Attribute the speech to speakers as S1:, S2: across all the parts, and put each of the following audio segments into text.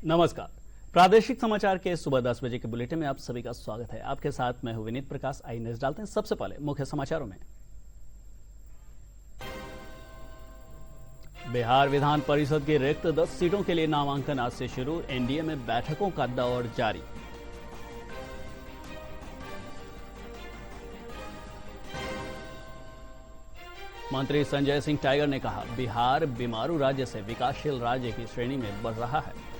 S1: नमस्कार। प्रादेशिक समाचार के सुबह 10 बजे के बुलेटिन में आप सभी का स्वागत है। आपके साथ मैं हूं विनीत प्रकाश। आइए नजर डालते हैं सबसे पहले मुख्य समाचारों में। बिहार विधान परिषद की रिक्त 10 सीटों के लिए नामांकन आज से शुरू। एनडीए में बैठकों का दौर जारी। मंत्री संजय सिंह टाइगर ने कहा, बिहार बीमारू राज्य से विकासशील राज्य की श्रेणी में बढ़ रहा है।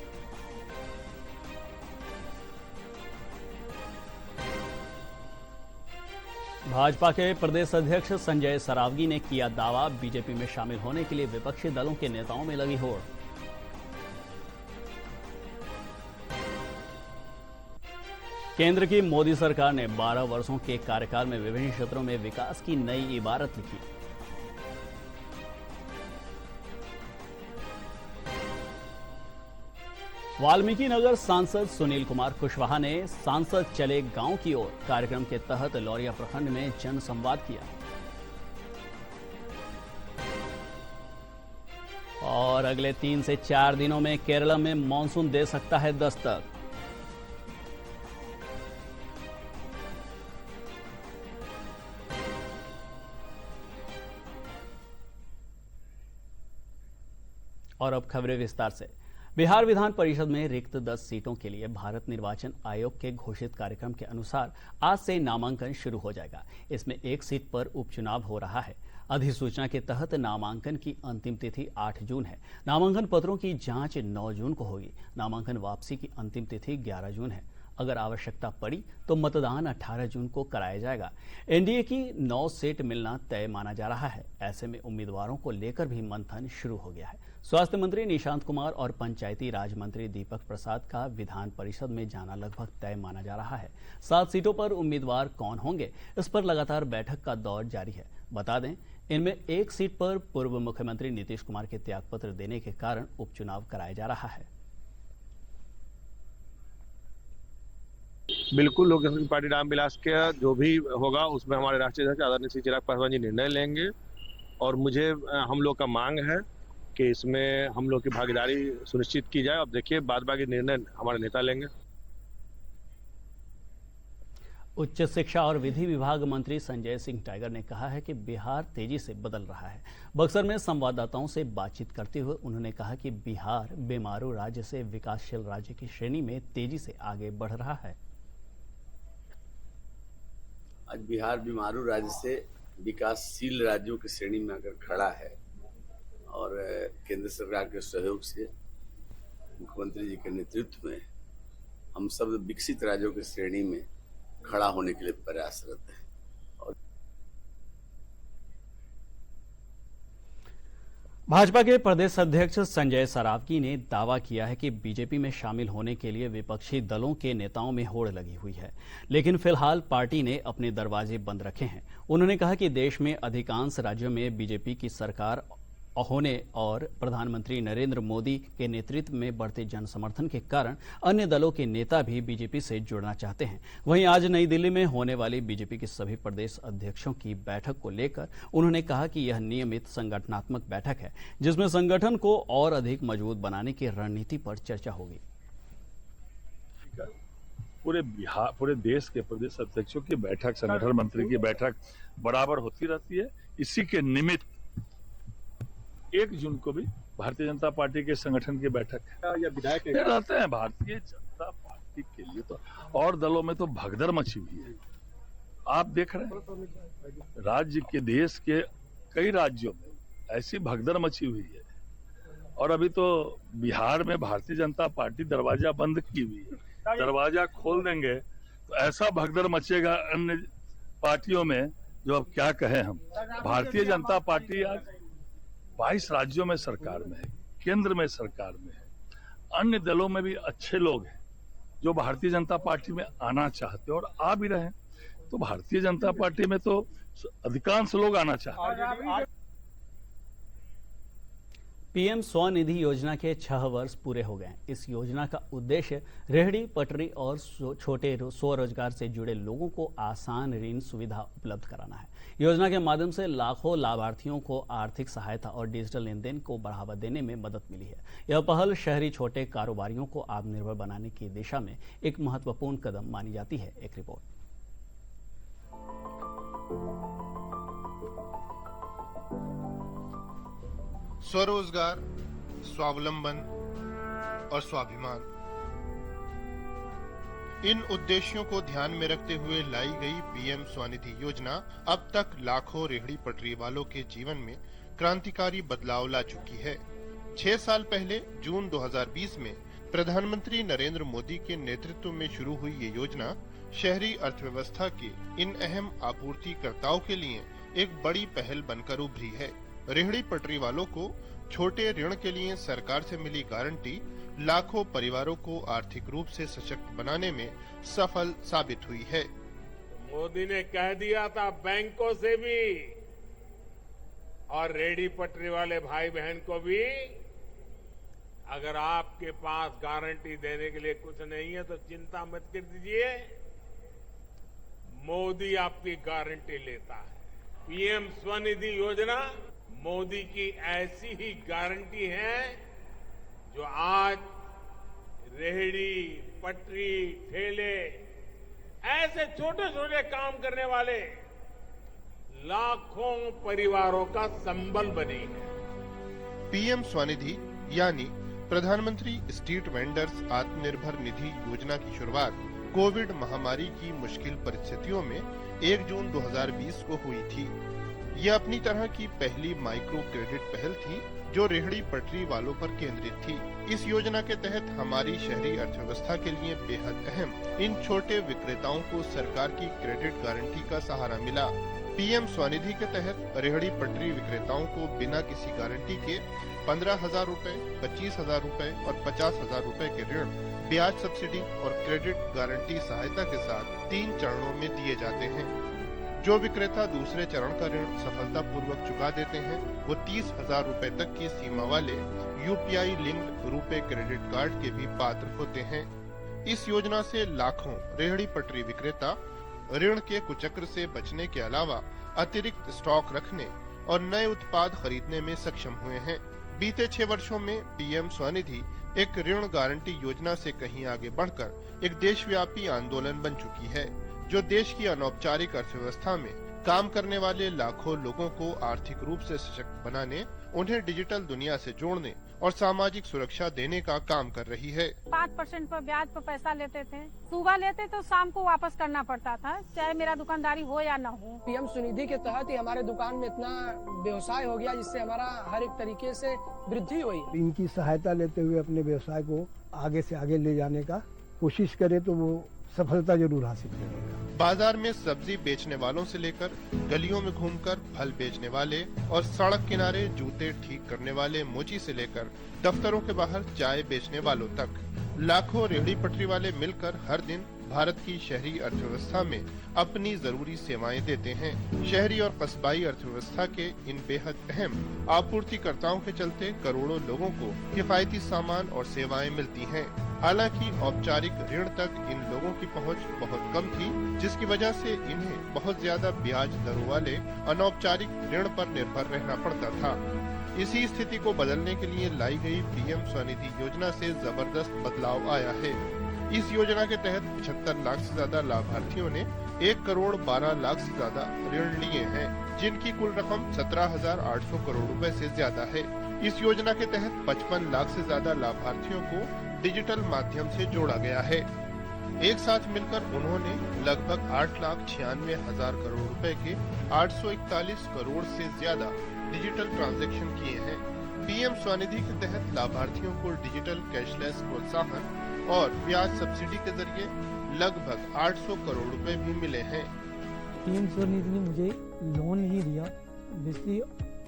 S1: भाजपा के प्रदेश अध्यक्ष संजय सरावगी ने किया दावा, बीजेपी में शामिल होने के लिए विपक्षी दलों के नेताओं में लगी होड़। केंद्र की मोदी सरकार ने 12 वर्षों के कार्यकाल में विभिन्न क्षेत्रों में विकास की नई इबारत लिखी। वाल्मीकि नगर सांसद सुनील कुमार कुशवाहा ने सांसद चले गांव की ओर कार्यक्रम के तहत लौरिया प्रखंड में जन संवाद किया। और अगले 3 से 4 दिनों में केरल में मानसून दे सकता है दस्तक। और अब खबरें विस्तार से। बिहार विधान परिषद में रिक्त 10 सीटों के लिए भारत निर्वाचन आयोग के घोषित कार्यक्रम के अनुसार आज से नामांकन शुरू हो जाएगा। इसमें एक सीट पर उपचुनाव हो रहा है। अधिसूचना के तहत नामांकन की अंतिम तिथि 8 जून है। नामांकन पत्रों की जांच 9 जून को होगी। नामांकन वापसी की अंतिम तिथि 11 जून है। अगर आवश्यकता पड़ी तो मतदान 18 जून को कराया जाएगा। एनडीए की 9 सीट मिलना तय माना जा रहा है। ऐसे में उम्मीदवारों को लेकर भी मंथन शुरू हो गया है। स्वास्थ्य मंत्री निशांत कुमार और पंचायती राज मंत्री दीपक प्रसाद का विधान परिषद में जाना लगभग तय माना जा रहा है। 7 सीटों पर उम्मीदवार कौन होंगे, इस पर लगातार बैठक का दौर जारी है। बता दें, इनमें एक सीट पर पूर्व मुख्यमंत्री नीतीश कुमार के त्यागपत्र देने के कारण उपचुनाव कराया जा रहा है।
S2: बिल्कुल, लोक जनशक्ति पार्टी रामविलास के जो भी होगा उसमें हमारे राष्ट्रीय अध्यक्ष आदरणीय श्री चिराग पासवान जी निर्णय लेंगे। और मुझे हम लोग का मांग है कि इसमें हम लोग की भागीदारी सुनिश्चित की जाए। अब देखिए, बाद बाकी निर्णय हमारे नेता लेंगे।
S1: उच्च शिक्षा और विधि विभाग मंत्री संजय सिंह टाइगर ने कहा है कि बिहार तेजी से बदल रहा है। बक्सर में संवाददाताओं से बातचीत करते हुए उन्होंने कहा कि बिहार बीमारू राज्य से विकासशील राज्य की श्रेणी में तेजी से आगे बढ़ रहा है।
S3: आज बिहार बीमारू राज्य से विकासशील राज्यों की श्रेणी में आकर खड़ा है और केंद्र सरकार के सहयोग से मुख्यमंत्री जी के नेतृत्व में हम सब विकसित राज्यों की श्रेणी में खड़ा होने के लिए प्रयासरत हैं।
S1: भाजपा के प्रदेश अध्यक्ष संजय सरावगी ने दावा किया है कि बीजेपी में शामिल होने के लिए विपक्षी दलों के नेताओं में होड़ लगी हुई है, लेकिन फिलहाल पार्टी ने अपने दरवाजे बंद रखे हैं। उन्होंने कहा कि देश में अधिकांश राज्यों में बीजेपी की सरकार होने और प्रधानमंत्री नरेंद्र मोदी के नेतृत्व में बढ़ते जन समर्थन के कारण अन्य दलों के नेता भी बीजेपी से जुड़ना चाहते हैं। वहीं आज नई दिल्ली में होने वाली बीजेपी के सभी प्रदेश अध्यक्षों की बैठक को लेकर उन्होंने कहा कि यह नियमित संगठनात्मक बैठक है, जिसमें संगठन को और अधिक मजबूत बनाने की रणनीति पर चर्चा होगी।
S4: पूरे देश के प्रदेश अध्यक्षों की बैठक, संगठन मंत्री की बैठक बराबर होती रहती है। इसी के निमित्त 1 जून को भी भारतीय जनता पार्टी के संगठन की बैठक या विधायक रहते हैं। भारतीय जनता पार्टी के लिए तो और दलों में तो भगदड़ मची हुई है। आप देख रहे हैं, राज्य के देश के कई राज्यों में ऐसी भगदड़ मची हुई है और अभी तो बिहार में भारतीय जनता पार्टी दरवाजा बंद की हुई है। दरवाजा खोल देंगे तो ऐसा भगदड़ मचेगा अन्य पार्टियों में, जो अब क्या कहें हम। भारतीय जनता पार्टी आज 22 राज्यों में सरकार में है, केंद्र में सरकार में है। अन्य दलों में भी अच्छे लोग हैं जो भारतीय जनता पार्टी में आना चाहते हैं और आ भी रहे हैं। तो भारतीय जनता पार्टी में तो अधिकांश लोग आना चाहते हैं।
S1: पीएम स्वनिधि योजना के 6 वर्ष पूरे हो गए हैं। इस योजना का उद्देश्य रेहड़ी पटरी और छोटे स्वरोजगार से जुड़े लोगों को आसान ऋण सुविधा उपलब्ध कराना है। योजना के माध्यम से लाखों लाभार्थियों को आर्थिक सहायता और डिजिटल लेन देन को बढ़ावा देने में मदद मिली है। यह पहल शहरी छोटे कारोबारियों को आत्मनिर्भर बनाने की दिशा में एक महत्वपूर्ण कदम मानी जाती है। एक रिपोर्ट।
S5: स्वरोजगार, स्वावलंबन और स्वाभिमान, इन उद्देश्यों को ध्यान में रखते हुए लाई गई पीएम स्वनिधि योजना अब तक लाखों रेहड़ी पटरी वालों के जीवन में क्रांतिकारी बदलाव ला चुकी है। 6 साल पहले जून 2020 में प्रधानमंत्री नरेंद्र मोदी के नेतृत्व में शुरू हुई ये योजना शहरी अर्थव्यवस्था के इन अहम आपूर्तिकर्ताओं के लिए एक बड़ी पहल बनकर उभरी है। रेहड़ी पटरी वालों को छोटे ऋण के लिए सरकार से मिली गारंटी लाखों परिवारों को आर्थिक रूप से सशक्त बनाने में सफल साबित हुई है।
S6: मोदी ने कह दिया था बैंकों से भी और रेहड़ी पटरी वाले भाई बहन को भी, अगर आपके पास गारंटी देने के लिए कुछ नहीं है तो चिंता मत कर दीजिए, मोदी आपकी गारंटी लेता है। पीएम स्वनिधि योजना मोदी की ऐसी ही गारंटी है जो आज रेहड़ी पटरी ठेले ऐसे छोटे छोटे काम करने वाले लाखों परिवारों का संबल बनी है।
S5: पीएम स्वनिधि यानी प्रधानमंत्री स्ट्रीट वेंडर्स आत्मनिर्भर निधि योजना की शुरुआत कोविड महामारी की मुश्किल परिस्थितियों में 1 जून 2020 को हुई थी। यह अपनी तरह की पहली माइक्रो क्रेडिट पहल थी जो रेहड़ी पटरी वालों पर केंद्रित थी। इस योजना के तहत हमारी शहरी अर्थव्यवस्था के लिए बेहद अहम इन छोटे विक्रेताओं को सरकार की क्रेडिट गारंटी का सहारा मिला। पीएम स्वनिधि के तहत रेहड़ी पटरी विक्रेताओं को बिना किसी गारंटी के 15,000 रूपए, 25,000 रूपए और 50,000 रूपए के ऋण ब्याज सब्सिडी और क्रेडिट गारंटी सहायता के साथ 3 चरणों में दिए जाते हैं। जो विक्रेता दूसरे चरण का ऋण सफलतापूर्वक चुका देते हैं वो 30,000 रूपए तक की सीमा वाले यूपीआई लिंक्ड रुपए क्रेडिट कार्ड के भी पात्र होते हैं। इस योजना से लाखों रेहड़ी पटरी विक्रेता ऋण के कुचक्र से बचने के अलावा अतिरिक्त स्टॉक रखने और नए उत्पाद खरीदने में सक्षम हुए हैं। बीते 6 वर्षों में पीएम स्वनिधि एक ऋण गारंटी योजना से कहीं आगे बढ़कर एक देशव्यापी आंदोलन बन चुकी है जो देश की अनौपचारिक अर्थव्यवस्था में काम करने वाले लाखों लोगों को आर्थिक रूप से सशक्त बनाने, उन्हें डिजिटल दुनिया से जोड़ने और सामाजिक सुरक्षा देने का काम कर रही है।
S7: 5% पर ब्याज पर पैसा लेते थे, सुबह लेते तो शाम को वापस करना पड़ता था, चाहे मेरा दुकानदारी हो या न हो।
S8: पीएम स्वनिधि के तहत ही हमारे दुकान में इतना व्यवसाय हो गया जिससे हमारा हर एक तरीके से वृद्धि हुई।
S9: इनकी सहायता लेते हुए अपने व्यवसाय को आगे से आगे ले जाने का कोशिश करे तो वो सफलता जरूर हासिल करेगा।
S5: बाजार में सब्जी बेचने वालों से लेकर गलियों में घूमकर फल बेचने वाले और सड़क किनारे जूते ठीक करने वाले मोची से लेकर दफ्तरों के बाहर चाय बेचने वालों तक लाखों रेहड़ी पटरी वाले मिलकर हर दिन भारत की शहरी अर्थव्यवस्था में अपनी जरूरी सेवाएं देते हैं। शहरी और कस्बाई अर्थव्यवस्था के इन बेहद अहम आपूर्तिकर्ताओं के चलते करोड़ों लोगों को किफायती सामान और सेवाएं मिलती हैं। हालांकि औपचारिक ऋण तक इन लोगों की पहुंच बहुत कम थी, जिसकी वजह से इन्हें बहुत ज्यादा ब्याज दरों वाले अनौपचारिक ऋण पर निर्भर रहना पड़ता था। इसी स्थिति को बदलने के लिए लाई गई पीएम स्वनिधि योजना से जबरदस्त बदलाव आया है। इस योजना के तहत 75 लाख से ज्यादा लाभार्थियों ने 1 करोड़ 12 लाख से ज्यादा ऋण लिए हैं, जिनकी कुल रकम 17,800 करोड़ रुपए से ज्यादा है। इस योजना के तहत 55 लाख से ज्यादा लाभार्थियों को डिजिटल माध्यम से जोड़ा गया है। एक साथ मिलकर उन्होंने लगभग 8,96,000 करोड़ रुपए के 841 करोड़ से ज्यादा डिजिटल ट्रांजैक्शन किए हैं। पीएम स्वनिधि के तहत लाभार्थियों को डिजिटल कैशलेस प्रोत्साहन और ब्याज सब्सिडी के जरिए लगभग 800 करोड़ रुपए भी मिले हैं।
S10: पीएम स्वनिधि ने मुझे लोन ही दिया, जिससे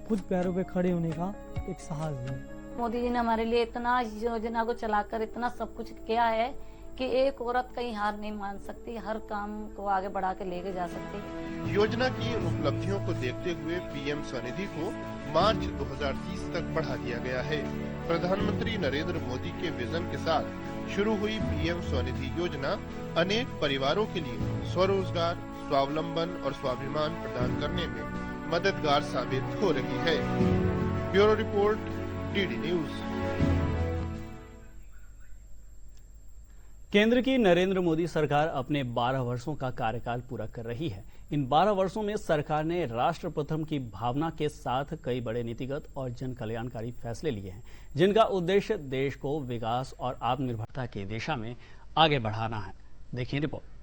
S10: खुद पैरों पे खड़े होने का एक साहस दिया।
S11: मोदी जी ने हमारे लिए इतना इस योजना को चलाकर इतना सब कुछ किया है कि एक औरत कहीं हार नहीं मान सकती, हर काम को आगे बढ़ा के लेके जा सकती।
S5: योजना की इन उपलब्धियों को देखते हुए पीएम स्वनिधि को मार्च 2030 तक बढ़ा दिया गया है। प्रधानमंत्री नरेंद्र मोदी के विजन के साथ शुरू हुई पीएम स्वनिधि योजना अनेक परिवारों के लिए स्वरोजगार, स्वावलंबन और स्वाभिमान प्रदान करने में मददगार साबित हो रही है। Bureau report, DD news.
S1: केंद्र की नरेंद्र मोदी सरकार अपने 12 वर्षों का कार्यकाल पूरा कर रही है। इन 12 वर्षों में सरकार ने राष्ट्र प्रथम की भावना के साथ कई बड़े नीतिगत और जन कल्याणकारी फैसले लिए हैं, जिनका उद्देश्य देश को विकास और आत्मनिर्भरता की दिशा में आगे बढ़ाना है। देखिए रिपोर्ट।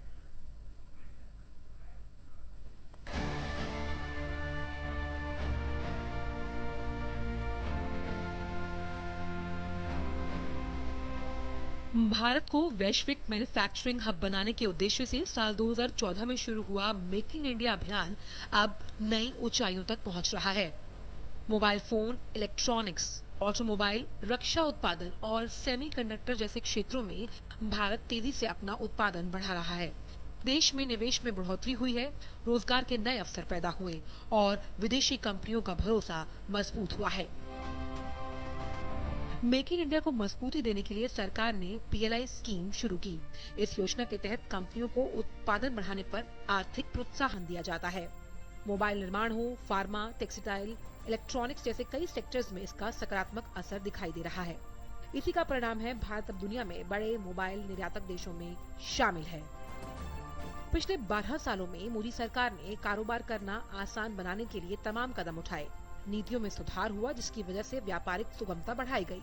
S12: भारत को वैश्विक मैन्युफैक्चरिंग हब बनाने के उद्देश्य से साल 2014 में शुरू हुआ मेक इन इंडिया अभियान अब नई ऊंचाइयों तक पहुंच रहा है। मोबाइल फोन, इलेक्ट्रॉनिक्स, ऑटोमोबाइल, रक्षा उत्पादन और सेमीकंडक्टर जैसे क्षेत्रों में भारत तेजी से अपना उत्पादन बढ़ा रहा है। देश में निवेश में बढ़ोतरी हुई है, रोजगार के नए अवसर पैदा हुए और विदेशी कंपनियों का भरोसा मजबूत हुआ है। मेक इन इंडिया को मजबूती देने के लिए सरकार ने PLI स्कीम शुरू की। इस योजना के तहत कंपनियों को उत्पादन बढ़ाने पर आर्थिक प्रोत्साहन दिया जाता है। मोबाइल निर्माण हो, फार्मा, टेक्सटाइल, इलेक्ट्रॉनिक्स जैसे कई सेक्टर्स में इसका सकारात्मक असर दिखाई दे रहा है। इसी का परिणाम है भारत अब दुनिया में बड़े मोबाइल निर्यातक देशों में शामिल है। पिछले 12 सालों में मोदी सरकार ने कारोबार करना आसान बनाने के लिए तमाम कदम उठाए। नीतियों में सुधार हुआ, जिसकी वजह से व्यापारिक सुगमता बढ़ाई गई।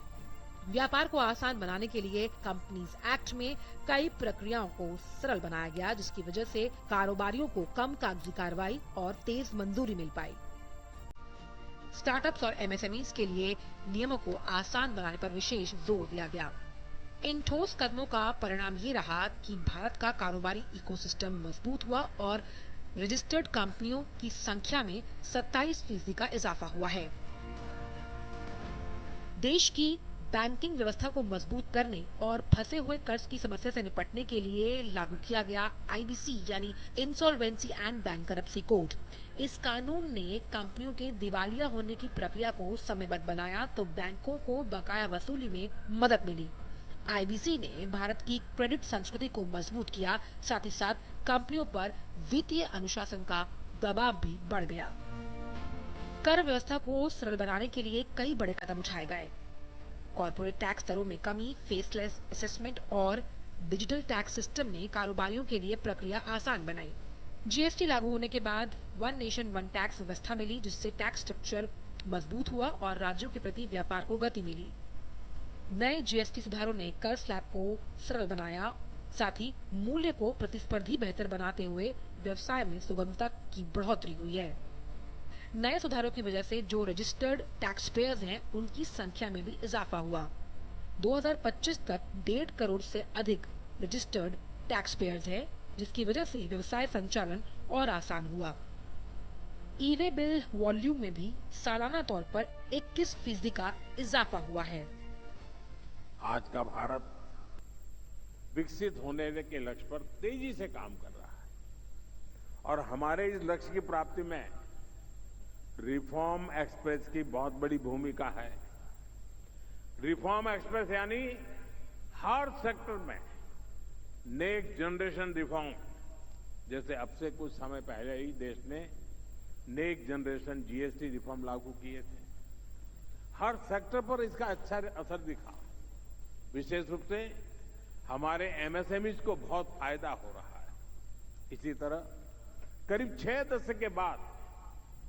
S12: व्यापार को आसान बनाने के लिए कंपनीज एक्ट में कई प्रक्रियाओं को सरल बनाया गया, जिसकी वजह से कारोबारियों को कम कागजी कार्रवाई और तेज मंजूरी मिल पाई। स्टार्टअप्स और MSMEs के लिए नियमों को आसान बनाने पर विशेष जोर दिया गया। इन ठोस कदमों का परिणाम ये रहा कि भारत का कारोबारी इकोसिस्टम मजबूत हुआ और रजिस्टर्ड कंपनियों की संख्या में 27% का इजाफा हुआ है। देश की बैंकिंग व्यवस्था को मजबूत करने और फंसे हुए कर्ज की समस्या से निपटने के लिए लागू किया गया IBC यानी इंसॉल्वेंसी एंड बैंकरप्सी कोड। इस कानून ने कंपनियों के दिवालिया होने की प्रक्रिया को समयबद्ध बनाया तो बैंकों को बकाया वसूली में मदद मिली। IBC ने भारत की क्रेडिट संस्कृति को मजबूत किया, साथ ही साथ कंपनियों पर वित्तीय अनुशासन का दबाव भी बढ़ गया। कर व्यवस्था को सरल बनाने के लिए कई बड़े कदम उठाए गए। कॉर्पोरेट टैक्स दरों में कमी, फेसलेस असेसमेंट और डिजिटल टैक्स सिस्टम ने कारोबारियों के लिए प्रक्रिया आसान बनाई। GST लागू होने के बाद वन नेशन वन टैक्स व्यवस्था मिली, जिससे टैक्स स्ट्रक्चर मजबूत हुआ और राज्यों के प्रति व्यापार को गति मिली। नए GST सुधारों ने कर स्लैब को सरल बनाया, साथ ही मूल्य को प्रतिस्पर्धी बेहतर बनाते हुए व्यवसाय में सुगमता की बढ़ोतरी हुई है। नए सुधारों की वजह से जो रजिस्टर्ड टैक्स पेयर्स हैं, उनकी संख्या में भी इजाफा हुआ। 2025 तक 1.5 करोड़ से अधिक रजिस्टर्ड टैक्स पेयर्स हैं, जिसकी वजह से व्यवसाय संचालन और आसान हुआ। ई-वे बिल वॉल्यूम में भी सालाना तौर पर 21% का इजाफा हुआ है।
S6: आज का भारत विकसित होने के लक्ष्य पर तेजी से काम कर रहा है और हमारे इस लक्ष्य की प्राप्ति में रिफॉर्म एक्सप्रेस की बहुत बड़ी भूमिका है। रिफॉर्म एक्सप्रेस यानी हर सेक्टर में नेक्स्ट जनरेशन रिफॉर्म, जैसे अब से कुछ समय पहले ही देश ने नेक्स्ट जनरेशन GST रिफॉर्म लागू किए थे। हर सेक्टर पर इसका अच्छा असर दिखा। विशेष रूप से हमारे MSMEs को बहुत फायदा हो रहा है। इसी तरह करीब 6 दशक के बाद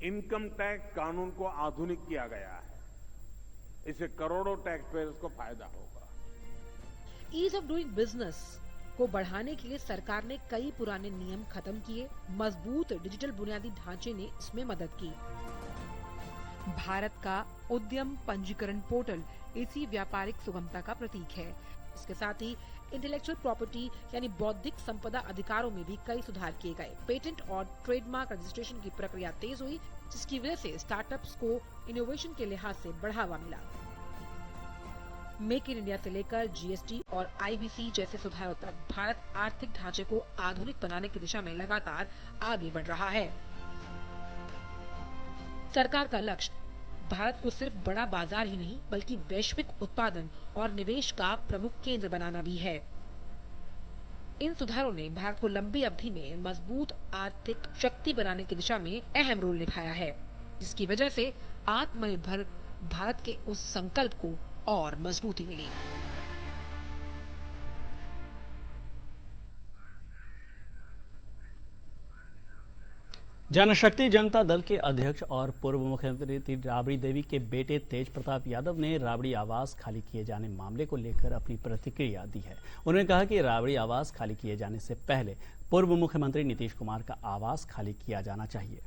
S6: इनकम टैक्स कानून को आधुनिक किया गया है। इससे करोड़ों टैक्स पेयर्स को फायदा होगा।
S12: ईज ऑफ डूइंग बिजनेस को बढ़ाने के लिए सरकार ने कई पुराने नियम खत्म किए। मजबूत डिजिटल बुनियादी ढांचे ने इसमें मदद की। भारत का उद्यम पंजीकरण पोर्टल इसी व्यापारिक सुगमता का प्रतीक है। इसके साथ ही इंटेलेक्चुअल प्रॉपर्टी यानी बौद्धिक संपदा अधिकारों में भी कई सुधार किए गए। पेटेंट और ट्रेडमार्क रजिस्ट्रेशन की प्रक्रिया तेज हुई, जिसकी वजह से स्टार्टअप्स को इनोवेशन के लिहाज से बढ़ावा मिला। मेक इन इंडिया से लेकर जीएसटी और आईबीसी जैसे सुधारों तक भारत आर्थिक ढांचे को आधुनिक बनाने की दिशा में लगातार आगे बढ़ रहा है। सरकार का लक्ष्य भारत को सिर्फ बड़ा बाजार ही नहीं बल्कि वैश्विक उत्पादन और निवेश का प्रमुख केंद्र बनाना भी है। इन सुधारों ने भारत को लंबी अवधि में मजबूत आर्थिक शक्ति बनाने की दिशा में अहम रोल निभाया है, जिसकी वजह से आत्मनिर्भर भारत के उस संकल्प को और मजबूती मिली।
S1: जनशक्ति जनता दल के अध्यक्ष और पूर्व मुख्यमंत्री राबड़ी देवी के बेटे तेज प्रताप यादव ने राबड़ी आवास खाली किए जाने मामले को लेकर अपनी प्रतिक्रिया दी है। उन्होंने कहा कि राबड़ी आवास खाली किए जाने से पहले पूर्व मुख्यमंत्री नीतीश कुमार का आवास खाली किया जाना चाहिए।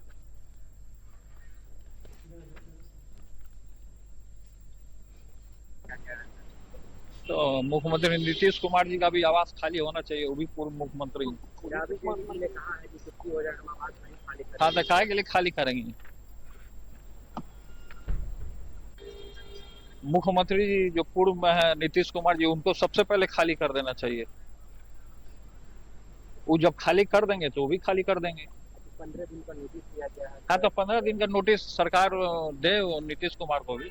S13: तो मुख्यमंत्री नीतीश कुमार जी का भी आवास खाली होना चाहिए, वो भी पूर्व मुख्यमंत्री। हाँ, तो काहे के लिए खाली करेंगे? मुख्यमंत्री जी जो पूर्व में है नीतीश कुमार जी, उनको सबसे पहले खाली कर देना चाहिए। वो जब खाली कर देंगे तो वो भी खाली कर देंगे।
S14: 15 दिन का नोटिस दिया गया है।
S13: हाँ, तो 15 दिन का नोटिस सरकार दे नीतीश कुमार को भी।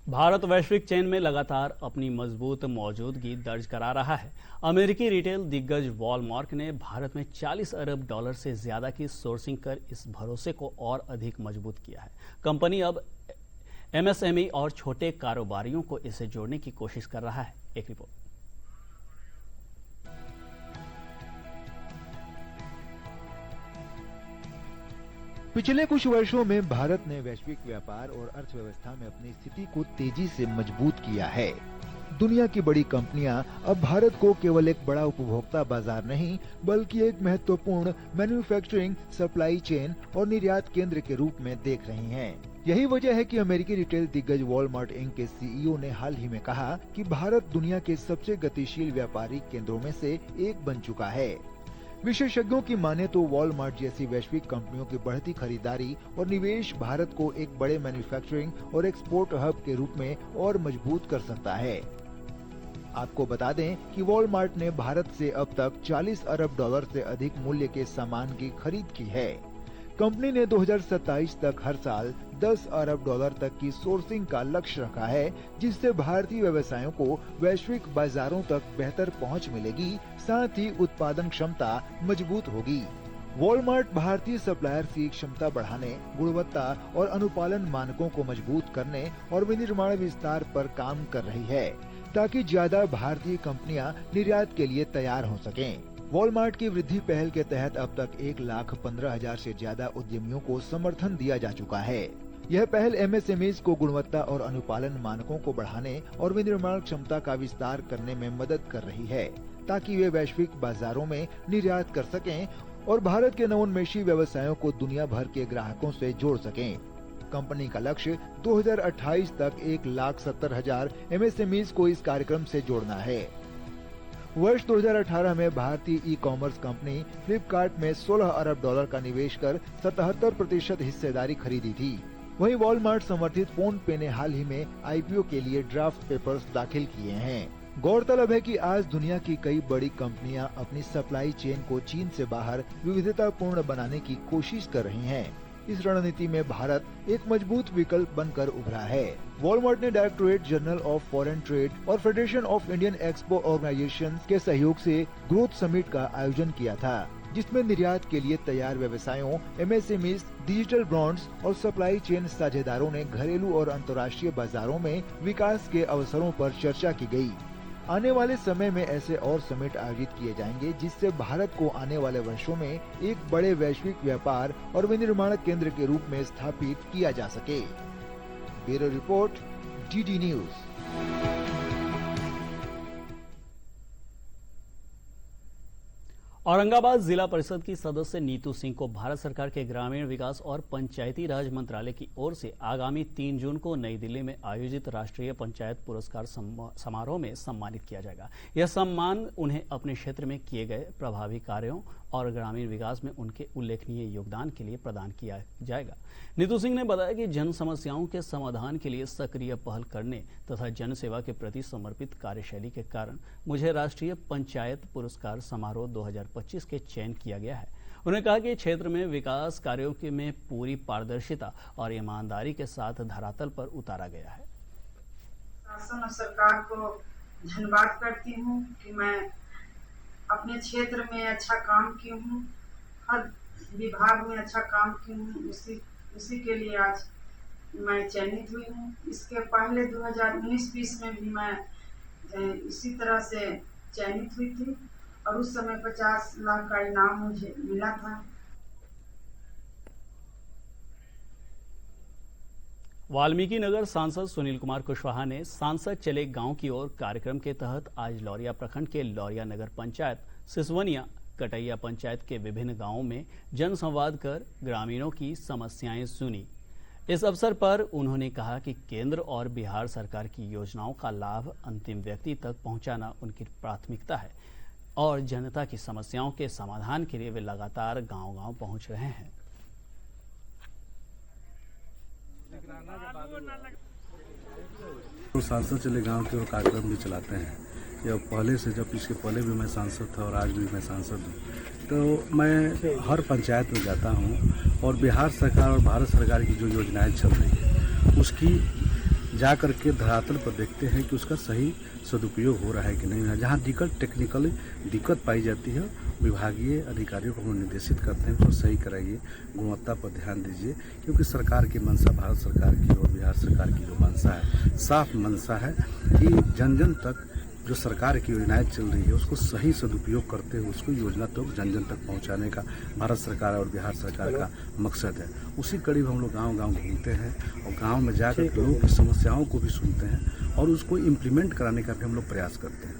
S1: भारत वैश्विक चेन में लगातार अपनी मजबूत मौजूदगी दर्ज करा रहा है। अमेरिकी रिटेल दिग्गज वॉलमार्ट ने भारत में $40 अरब से ज्यादा की सोर्सिंग कर इस भरोसे को और अधिक मजबूत किया है। कंपनी अब एमएसएमई और छोटे कारोबारियों को इसे जोड़ने की कोशिश कर रहा है। एक रिपोर्ट।
S15: पिछले कुछ वर्षों में भारत ने वैश्विक व्यापार और अर्थव्यवस्था में अपनी स्थिति को तेजी से मजबूत किया है। दुनिया की बड़ी कंपनियां अब भारत को केवल एक बड़ा उपभोक्ता बाजार नहीं बल्कि एक महत्वपूर्ण मैन्युफैक्चरिंग, सप्लाई चेन और निर्यात केंद्र के रूप में देख रही हैं। यही वजह है कि अमेरिकी रिटेल दिग्गज वॉलमार्ट इंक के सीईओ ने हाल ही में कहा कि भारत दुनिया के सबसे गतिशील व्यापारिक केंद्रों में से एक बन चुका है। विशेषज्ञों की माने तो वॉलमार्ट जैसी वैश्विक कंपनियों की बढ़ती खरीदारी और निवेश भारत को एक बड़े मैन्युफैक्चरिंग और एक्सपोर्ट हब के रूप में और मजबूत कर सकता है। आपको बता दें कि वॉलमार्ट ने भारत से अब तक $40 अरब से अधिक मूल्य के सामान की खरीद की है। कंपनी ने 2027 तक हर साल $10 अरब तक की सोर्सिंग का लक्ष्य रखा है, जिससे भारतीय व्यवसायों को वैश्विक बाजारों तक बेहतर पहुंच मिलेगी, साथ ही उत्पादन क्षमता मजबूत होगी। वॉलमार्ट भारतीय सप्लायर्स की क्षमता बढ़ाने, गुणवत्ता और अनुपालन मानकों को मजबूत करने और विनिर्माण विस्तार पर काम कर रही है, ताकि ज्यादा भारतीय कंपनियां निर्यात के लिए तैयार हो सकें। वॉलमार्ट की वृद्धि पहल के तहत अब तक 1,15,000 से ज्यादा उद्यमियों को समर्थन दिया जा चुका है। यह पहल एमएसएमईज को गुणवत्ता और अनुपालन मानकों को बढ़ाने और विनिर्माण क्षमता का विस्तार करने में मदद कर रही है, ताकि वे वैश्विक बाजारों में निर्यात कर सकें और भारत के नवोन्मेषी व्यवसायों को दुनिया भर के ग्राहकों से जोड़ सकें। कंपनी का लक्ष्य 2028 तक 1,70,000 एमएसएमईज को इस कार्यक्रम से जोड़ना है। वर्ष 2018 में भारतीय ई कॉमर्स कंपनी फ्लिपकार्ट में $16 अरब का निवेश कर 77% हिस्सेदारी खरीदी थी। वहीं वॉलमार्ट समर्थित फोन पे ने हाल ही में आईपीओ के लिए ड्राफ्ट पेपर्स दाखिल किए हैं। गौरतलब है कि आज दुनिया की कई बड़ी कंपनियां अपनी सप्लाई चेन को चीन से बाहर विविधतापूर्ण बनाने की कोशिश कर रही हैं। इस रणनीति में भारत एक मजबूत विकल्प बनकर उभरा है। वॉलमार्ट ने Directorate General of Foreign Trade और Federation of Indian Export Organisation के सहयोग से ग्रोथ समिट का आयोजन किया था, जिसमें निर्यात के लिए तैयार व्यवसायों, एमएसएमईज, डिजिटल ब्रांड्स और सप्लाई चेन साझेदारों ने घरेलू और अंतर्राष्ट्रीय बाजारों में विकास के अवसरों पर चर्चा की गई। आने वाले समय में ऐसे और समिट आयोजित किए जाएंगे, जिससे भारत को आने वाले वर्षों में एक बड़े वैश्विक व्यापार और विनिर्माण केंद्र के रूप में स्थापित किया जा सके। Bureau report, DD news.
S1: Aurangabad जिला परिषद की सदस्य नीतू सिंह को भारत सरकार के ग्रामीण विकास और पंचायती राज मंत्रालय की ओर से आगामी 3 जून को नई दिल्ली में आयोजित राष्ट्रीय पंचायत पुरस्कार समारोह में सम्मानित किया जाएगा। यह सम्मान उन्हें अपने क्षेत्र में किए गए प्रभावी कार्यों और ग्रामीण विकास में उनके उल्लेखनीय योगदान के लिए प्रदान किया जाएगा। नीतू सिंह ने बताया कि जन समस्याओं के समाधान के लिए सक्रिय पहल करने तथा जन सेवा के प्रति समर्पित कार्यशैली के कारण मुझे राष्ट्रीय पंचायत पुरस्कार समारोह 2025 के चयन किया गया है। उन्होंने कहा कि क्षेत्र में विकास कार्यों के में पूरी पारदर्शिता और ईमानदारी के साथ धरातल पर उतारा गया है।
S16: शासन और सरकार को धन्यवाद करती हूँ कि मैं अपने क्षेत्र में अच्छा काम की हूँ, हर विभाग में अच्छा काम की हूँ, उसी के लिए आज मैं चयनित हुई हूँ। इसके पहले 2019-20 में भी मैं इसी तरह से चयनित हुई थी और उस समय 50 लाख का इनाम मुझे मिला था।
S1: वाल्मीकि नगर सांसद सुनील कुमार कुशवाहा ने सांसद चले गांव की ओर कार्यक्रम के तहत आज लौरिया प्रखंड के लौरिया नगर पंचायत, सिसवनिया, कटैया पंचायत के विभिन्न गांवों में जनसंवाद कर ग्रामीणों की समस्याएं सुनी। इस अवसर पर उन्होंने कहा कि केंद्र और बिहार सरकार की योजनाओं का लाभ अंतिम व्यक्ति तक पहुंचाना उनकी प्राथमिकता है और जनता की समस्याओं के समाधान के लिए वे लगातार गांव-गांव पहुंच रहे हैं।
S17: तो सांसद चले गांव के और कार्यक्रम भी चलाते हैं। या पहले से, जब इसके पहले भी मैं सांसद था और आज भी मैं सांसद हूँ, तो मैं हर पंचायत में जाता हूँ और बिहार सरकार और भारत सरकार की जो योजनाएं चल रही है उसकी जा कर के धरातल पर देखते हैं कि उसका सही सदुपयोग हो रहा है कि नहीं है। जहाँ टेक्निकली दिक्कत पाई जाती है, विभागीय अधिकारियों को हम निर्देशित करते हैं उसको सही कराइए, गुणवत्ता पर ध्यान दीजिए, क्योंकि सरकार की मंशा, भारत सरकार की और बिहार सरकार की जो मंशा है, साफ मंशा है कि जन जन तक जो सरकार की योजनाएं चल रही है उसको सही सदुपयोग करते हुए उसको योजना तक जन जन तक पहुंचाने का भारत सरकार और बिहार सरकार का मकसद है। उसी कड़ी में हम लोग गांव-गांव घूमते हैं और गांव में जाकर लोगों की समस्याओं को भी सुनते हैं और उसको इम्प्लीमेंट कराने का भी हम लोग प्रयास करते हैं।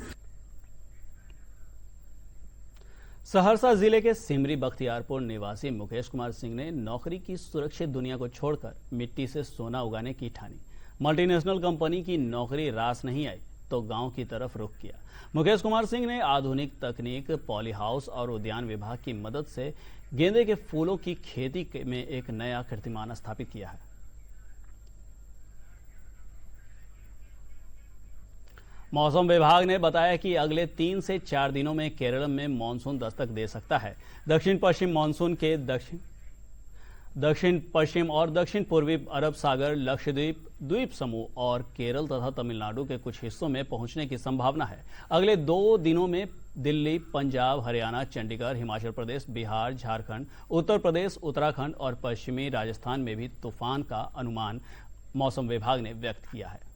S1: सहरसा जिले के सिमरी बख्तियारपुर निवासी मुकेश कुमार सिंह ने नौकरी की सुरक्षित दुनिया को छोड़कर मिट्टी से सोना उगाने की ठानी। मल्टीनेशनल कंपनी की नौकरी रास नहीं आई तो गांव की तरफ रुख किया। मुकेश कुमार सिंह ने आधुनिक तकनीक, पॉली हाउस और उद्यान विभाग की मदद से गेंदे के फूलों की खेती में एक नया कीर्तिमान स्थापित किया है। मौसम विभाग ने बताया कि अगले 3 से 4 दिनों में केरल में मानसून दस्तक दे सकता है। दक्षिण पश्चिम मानसून के दक्षिण पश्चिम और दक्षिण पूर्वी अरब सागर, लक्षद्वीप, द्वीप समूह और केरल तथा तमिलनाडु के कुछ हिस्सों में पहुंचने की संभावना है। अगले 2 दिनों में दिल्ली, पंजाब, हरियाणा, चंडीगढ़, हिमाचल प्रदेश, बिहार, झारखंड, उत्तर प्रदेश, उत्तराखंड और पश्चिमी राजस्थान में भी तूफान का अनुमान मौसम विभाग ने व्यक्त किया है।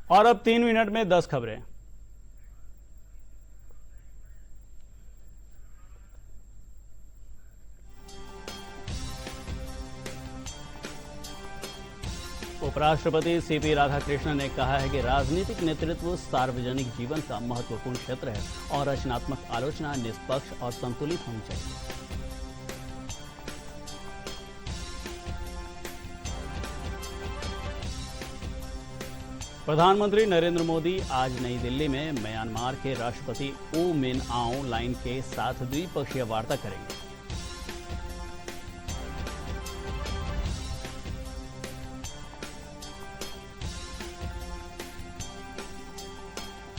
S1: और अब 3 मिनट में 10 खबरें। उपराष्ट्रपति सीपी राधाकृष्णन ने कहा है कि राजनीतिक नेतृत्व सार्वजनिक जीवन का महत्वपूर्ण क्षेत्र है और रचनात्मक आलोचना निष्पक्ष और संतुलित होनी चाहिए। प्रधानमंत्री नरेंद्र मोदी आज नई दिल्ली में म्यांमार के राष्ट्रपति ऊ मिन आउंग लाइन के साथ द्विपक्षीय वार्ता करेंगे।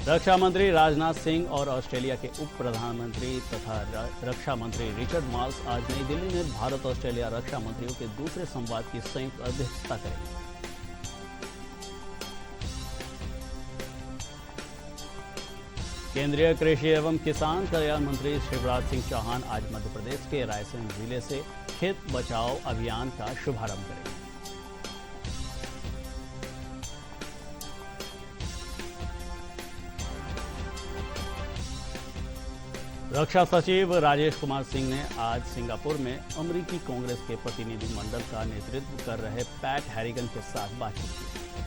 S1: रक्षा मंत्री राजनाथ सिंह और ऑस्ट्रेलिया के उप प्रधानमंत्री तथा रक्षा मंत्री रिचर्ड मार्ल्स आज नई दिल्ली में भारत ऑस्ट्रेलिया रक्षा मंत्रियों के दूसरे संवाद की संयुक्त अध्यक्षता करेंगे। केंद्रीय कृषि एवं किसान कल्याण मंत्री शिवराज सिंह चौहान आज मध्य प्रदेश के रायसेन जिले से खेत बचाओ अभियान का शुभारंभ करेंगे। रक्षा सचिव राजेश कुमार सिंह ने आज सिंगापुर में अमेरिकी कांग्रेस के प्रतिनिधिमंडल का नेतृत्व कर रहे पैट हैरिगन के साथ बातचीत की।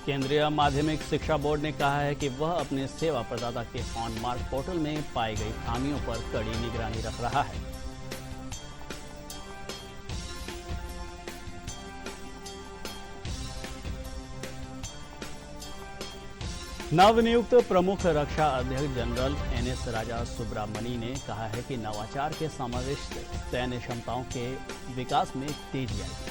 S1: केंद्रीय माध्यमिक शिक्षा बोर्ड ने कहा है कि वह अपने सेवा प्रदाता के ऑनमार्क पोर्टल में पाई गई खामियों पर कड़ी निगरानी रख रहा है। नवनियुक्त प्रमुख रक्षा अध्यक्ष जनरल एनएस राजा सुब्रमणी ने कहा है कि नवाचार के समावेश से सैन्य क्षमताओं के विकास में तेजी आएगी।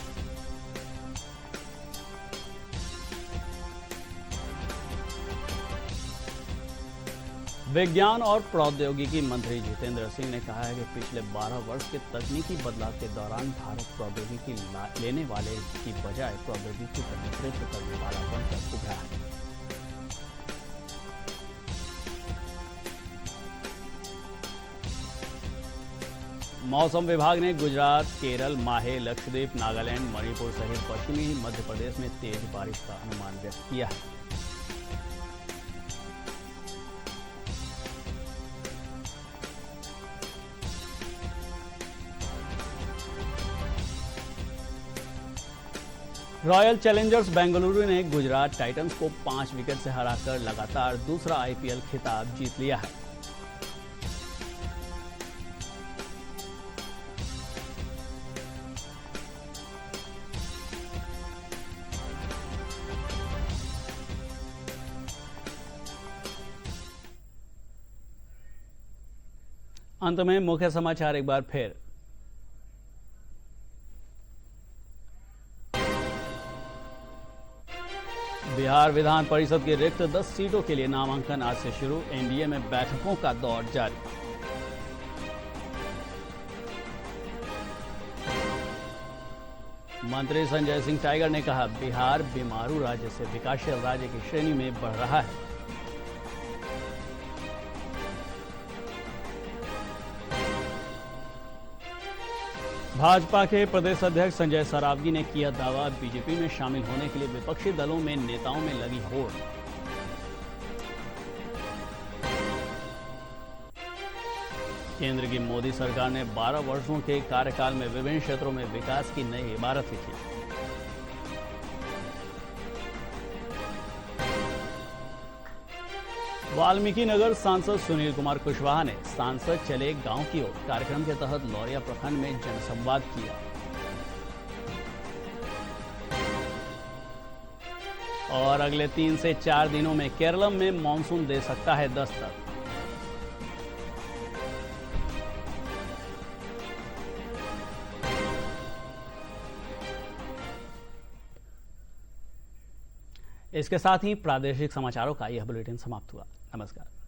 S1: विज्ञान और प्रौद्योगिकी मंत्री जितेंद्र सिंह ने कहा है कि पिछले 12 वर्ष के तकनीकी बदलाव के दौरान भारत प्रौद्योगिकी लेने वाले की बजाय प्रौद्योगिकी का नेतृत्व करने वाला बनकर उभरा है। मौसम विभाग ने गुजरात, केरल, माहे, लक्षद्वीप, नागालैंड, मणिपुर सहित पश्चिमी मध्य प्रदेश में तेज बारिश का अनुमान व्यक्त किया है। रॉयल चैलेंजर्स बेंगलुरु ने गुजरात टाइटंस को 5 विकेट से हराकर लगातार दूसरा आईपीएल खिताब जीत लिया है। अंत में मुख्य समाचार एक बार फिर। बिहार विधान परिषद की रिक्त 10 सीटों के लिए नामांकन आज से शुरू, एनडीए में बैठकों का दौर जारी। मंत्री संजय सिंह टाइगर ने कहा, बिहार बीमारू राज्य से विकासशील राज्य की श्रेणी में बढ़ रहा है। भाजपा के प्रदेश अध्यक्ष संजय सरावगी ने किया दावा, बीजेपी में शामिल होने के लिए विपक्षी दलों में नेताओं में लगी होड़। केंद्र की मोदी सरकार ने 12 वर्षों के कार्यकाल में विभिन्न क्षेत्रों में विकास की नई इबारत लिखी। वाल्मीकि नगर सांसद सुनील कुमार कुशवाहा ने सांसद चले गांव की ओर कार्यक्रम के तहत लौरिया प्रखंड में जनसंवाद किया और अगले 3 से 4 दिनों में केरलम में मानसून दे सकता है दस्तक। इसके साथ ही प्रादेशिक समाचारों का यह बुलेटिन समाप्त हुआ। नमस्कार।